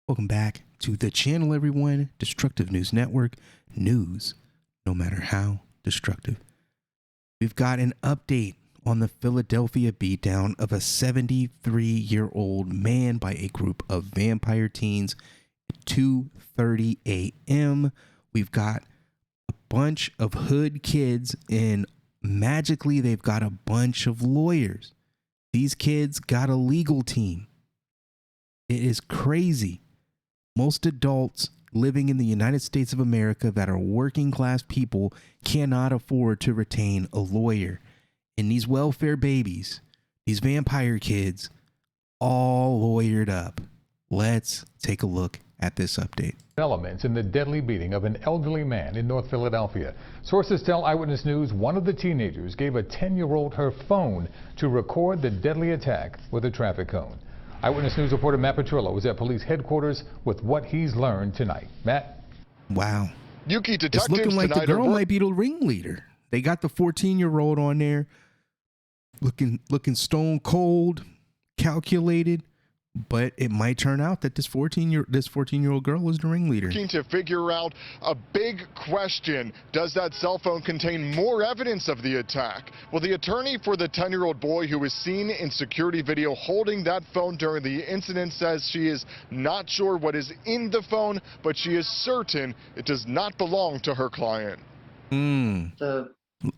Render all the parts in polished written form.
Welcome back to the channel, everyone. Destructive News Network. News, no matter how destructive. We've got an update on the Philadelphia beatdown of a 73-year-old man by a group of vampire teens at 2:30 a.m. We've got a bunch of hood kids, and magically they've got a bunch of lawyers. These kids got a legal team. It is crazy. Most adults living in the United States of America that are working class people cannot afford to retain a lawyer. And these welfare babies, these vampire kids, all lawyered up. Let's take a look at this update. Elements in the deadly beating of an elderly man in North Philadelphia. Sources tell Eyewitness News one of the teenagers gave a 10-year-old her phone to record the deadly attack with a traffic cone. Eyewitness News reporter Matt Petrillo was at police headquarters with what he's learned tonight. Matt? Wow. Yuki detectives it's looking like the girl might be the ringleader. They got the 14-year-old on there looking stone cold, calculated, but it might turn out that this 14-year-old girl was the ringleader. Looking to figure out a big question. Does that cell phone contain more evidence of the attack? Well, the attorney for the 10-year-old boy who was seen in security video holding that phone during the incident says she is not sure what is in the phone, but she is certain it does not belong to her client. The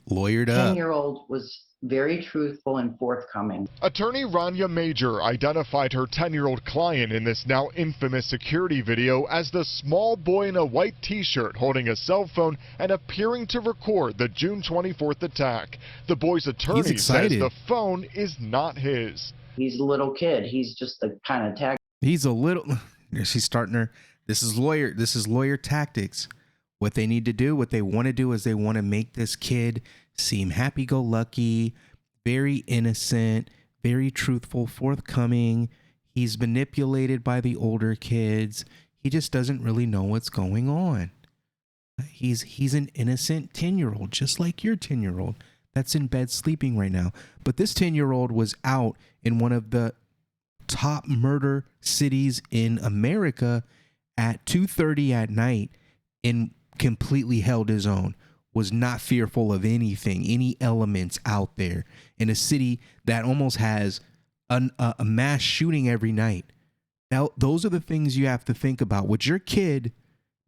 Lawyered up. 10-year-old was very truthful and forthcoming. Attorney Rania Major identified her 10-year-old client in this now infamous security video as the small boy in a white t-shirt holding a cell phone and appearing to record the June 24th attack. The boy's attorney says the phone is not his. He's a little kid. He's just the kind of tag. He's a little. She's starting her. This is lawyer tactics. What they need to do, what they want to do is they want to make this kid seem happy-go-lucky, very innocent, very truthful, forthcoming. He's manipulated by the older kids. He just doesn't really know what's going on. He's an innocent 10-year-old, just like your 10-year-old that's in bed sleeping right now. But this 10-year-old was out in one of the top murder cities in America at 2:30 at night and completely held his own, was not fearful of anything, any elements out there in a city that almost has a mass shooting every night. Now, those are the things you have to think about. Would your kid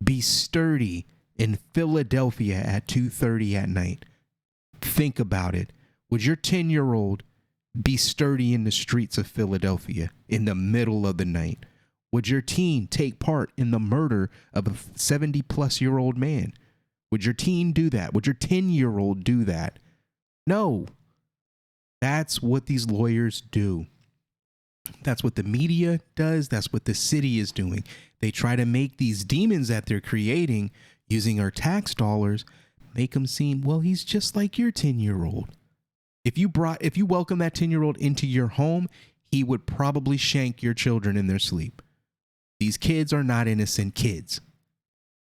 be sturdy in Philadelphia at 2:30 at night? Think about it. Would your 10-year-old be sturdy in the streets of Philadelphia in the middle of the night? Would your teen take part in the murder of a 70-plus-year-old man? Would your teen do that? Would your 10-year-old do that? No. That's what these lawyers do. That's what the media does. That's what the city is doing. They try to make these demons that they're creating using our tax dollars, make them seem, well, he's just like your 10-year-old. If you welcome that 10-year-old into your home, he would probably shank your children in their sleep. These kids are not innocent kids.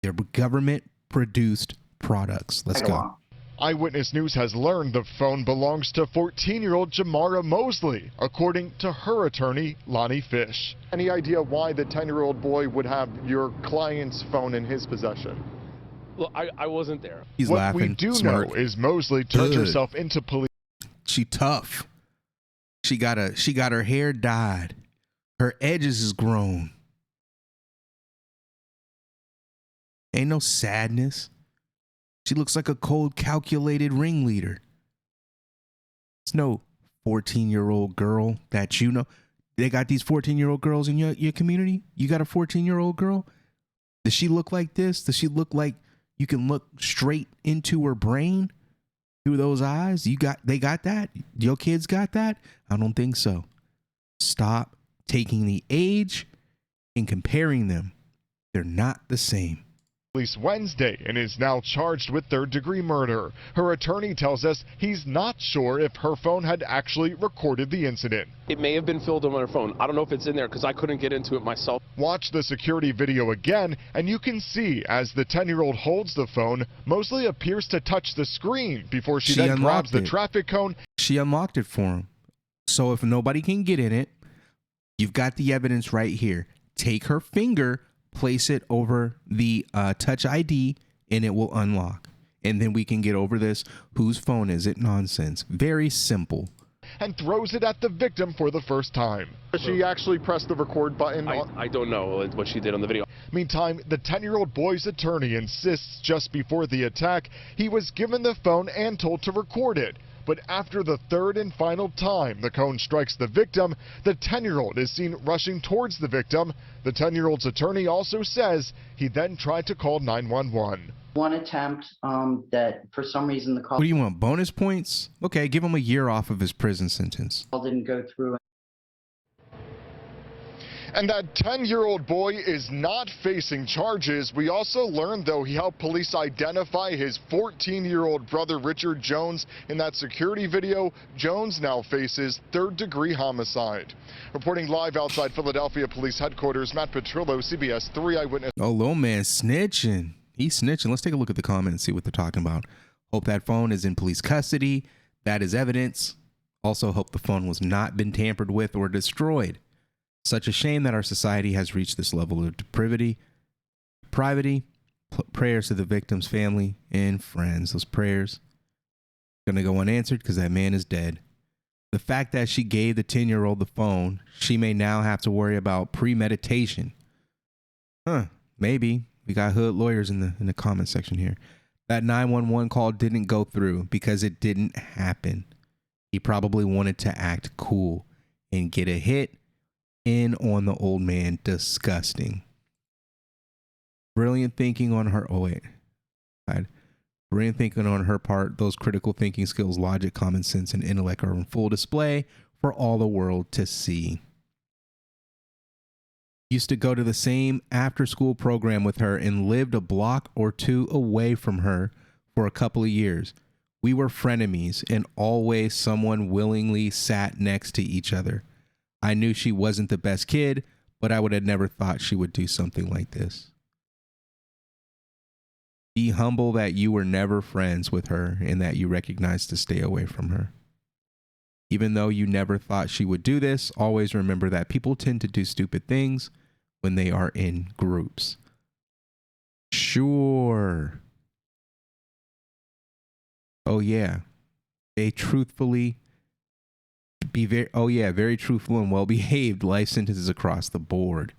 They're government-produced products. Let's go. Eyewitness News has learned the phone belongs to 14-year-old Jamara Mosley, according to her attorney, Lonnie Fish. Any idea why the 10-year-old boy would have your client's phone in his possession? Well, I wasn't there. He's what laughing. we do Smart. know is Mosley turned herself into police. She tough. She got her hair dyed. Her edges is grown. Ain't no sadness. She looks like a cold, calculated ringleader. It's no 14-year-old girl that you know. They got these 14-year-old girls in your community. You got a 14-year-old girl? Does she look like this? Does she look like you can look straight into her brain through those eyes? They got that? Your kids got that? I don't think so. Stop taking the age and comparing them. They're not the same. Police Wednesday and is now charged with third-degree murder. Her attorney tells us he's not sure if her phone had actually recorded the incident. It may have been filled in on her phone. I don't know if it's in there because I couldn't get into it myself. Watch the security video again, and you can see as the 10-year-old holds the phone, Mosley appears to touch the screen before she then grabs the traffic cone. She unlocked it for him. So if nobody can get in it, you've got the evidence right here. take her finger, place it over the Touch ID, and it will unlock. And then we can get over this whose phone is it nonsense. Very simple. And throws it at the victim for the first time. She actually pressed the record button. I don't know what she did on the video. Meantime, the 10-year-old boy's attorney insists just before the attack, he was given the phone and told to record it. But after the third and final time the cone strikes the victim, the 10-year-old is seen rushing towards the victim. The 10-year-old's attorney also says he then tried to call 911. One attempt that for some reason the call What do you want, bonus points? Okay, give him a year off of his prison sentence. didn't go through. And that 10-year-old boy is not facing charges. We also learned, though, he helped police identify his 14-year-old brother, Richard Jones. In that security video, Jones now faces third-degree homicide. Reporting live outside Philadelphia Police Headquarters, Matt Petrillo, CBS 3 Eyewitness. Oh, little man snitching. He's snitching. Let's take a look at the comment and see what they're talking about. Hope that phone is in police custody. That is evidence. Also hope the phone was not been tampered with or destroyed. Such a shame that our society has reached this level of depravity. Prayers to the victim's family and friends. Those prayers going to go unanswered because that man is dead. The fact that she gave the 10-year-old the phone, she may now have to worry about premeditation. Maybe. We got hood lawyers in the comment section here. That 911 call didn't go through because it didn't happen. He probably wanted to act cool and get a hit in on the old man. Disgusting. Brilliant thinking on her. Brilliant thinking on her part. Those critical thinking skills, logic, common sense, and intellect are on full display for all the world to see. Used to go to the same after-school program with her and lived a block or two away from her for a couple of years. We were frenemies, and always someone willingly sat next to each other. I knew she wasn't the best kid, but I would have never thought she would do something like this. Be humble that you were never friends with her and that you recognized to stay away from her. Even though you never thought she would do this, always remember that people tend to do stupid things when they are in groups. Sure. Oh yeah. They truthfully be very truthful and well behaved. Life sentences across the board.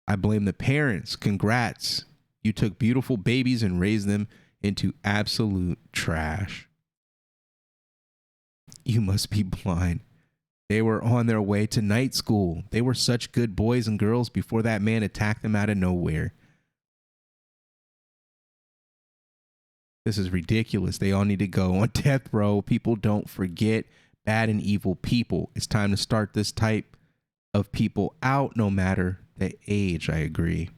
I blame the parents. Congrats. You took beautiful babies and raised them into absolute trash. You must be blind. They were on their way to night school. They were such good boys and girls before that man attacked them out of nowhere. This is ridiculous. They all need to go on death row. People don't forget bad and evil people. It's time to start this type of people out, no matter the age. I agree.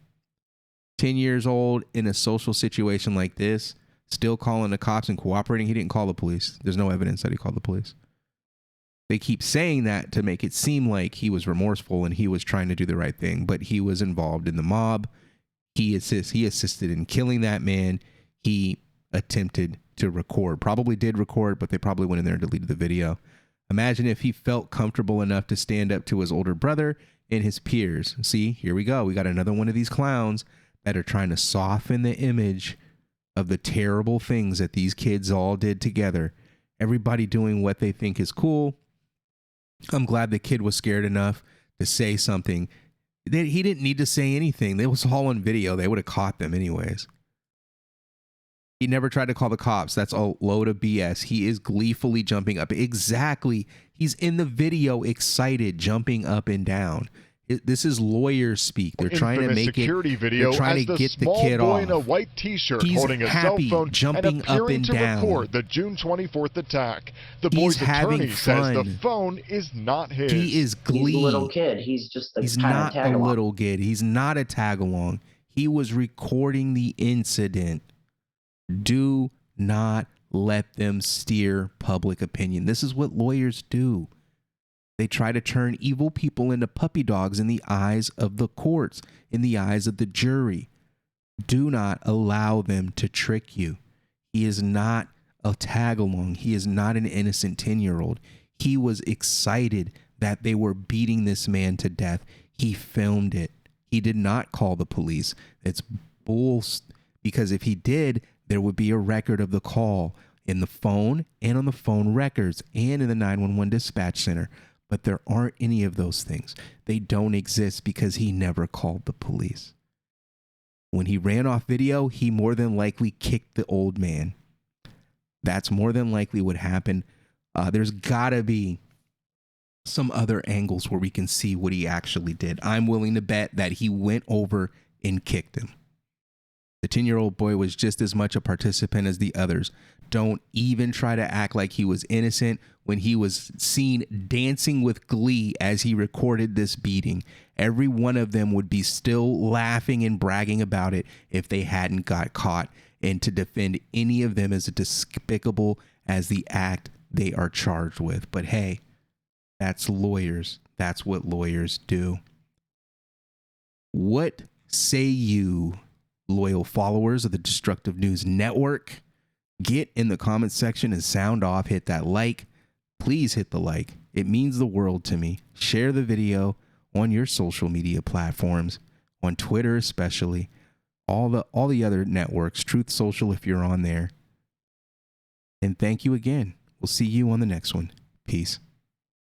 10 years old in a social situation like this, still calling the cops and cooperating. He didn't call the police. There's no evidence that he called the police. They keep saying that to make it seem like he was remorseful and he was trying to do the right thing, but he was involved in the mob. He assisted in killing that man. He attempted to record, probably did record, but they probably went in there and deleted the video. Imagine if he felt comfortable enough to stand up to his older brother and his peers. See, here we go. We got another one of these clowns that are trying to soften the image of the terrible things that these kids all did together. Everybody doing what they think is cool. I'm glad the kid was scared enough to say something. He didn't need to say anything. It was all on video. They would have caught them anyways. He never tried to call the cops. That's a load of BS. He is gleefully jumping up. Exactly. He's in the video excited, jumping up and down. This is lawyer speak. They're trying to make security it. Video they're trying as to the get the small kid boy off. in a white T-shirt He's holding a happy, cell phone jumping and up appearing and to down. record the June 24th attack. The He's boy's having attorney says fun. the phone is not his. He is glee. He's a little kid. He's just the He's kind not of tag a along. little kid. He's not a tag along. He was recording the incident. Do not let them steer public opinion. This is what lawyers do. They try to turn evil people into puppy dogs in the eyes of the courts, in the eyes of the jury. Do not allow them to trick you. He is not a tag along. He is not an innocent 10-year-old. He was excited that they were beating this man to death. He filmed it. He did not call the police. It's bull, because if he did, there would be a record of the call in the phone and on the phone records and in the 911 dispatch center. But there aren't any of those things. They don't exist because he never called the police. When he ran off video, he more than likely kicked the old man. That's more than likely what happened. There's gotta be some other angles where we can see what he actually did. I'm willing to bet that he went over and kicked him. The 10-year-old boy was just as much a participant as the others. Don't even try to act like he was innocent when he was seen dancing with glee as he recorded this beating. Every one of them would be still laughing and bragging about it if they hadn't got caught. And to defend any of them as despicable as the act they are charged with. But hey, that's lawyers. That's what lawyers do. What say you, loyal followers of the Destructive News Network? Get in the comments section and sound off. Hit that like. Please hit the like. It means the world to me. Share the video on your social media platforms, on Twitter especially, all the other networks, Truth Social if you're on there. And thank you again. We'll see you on the next one. Peace.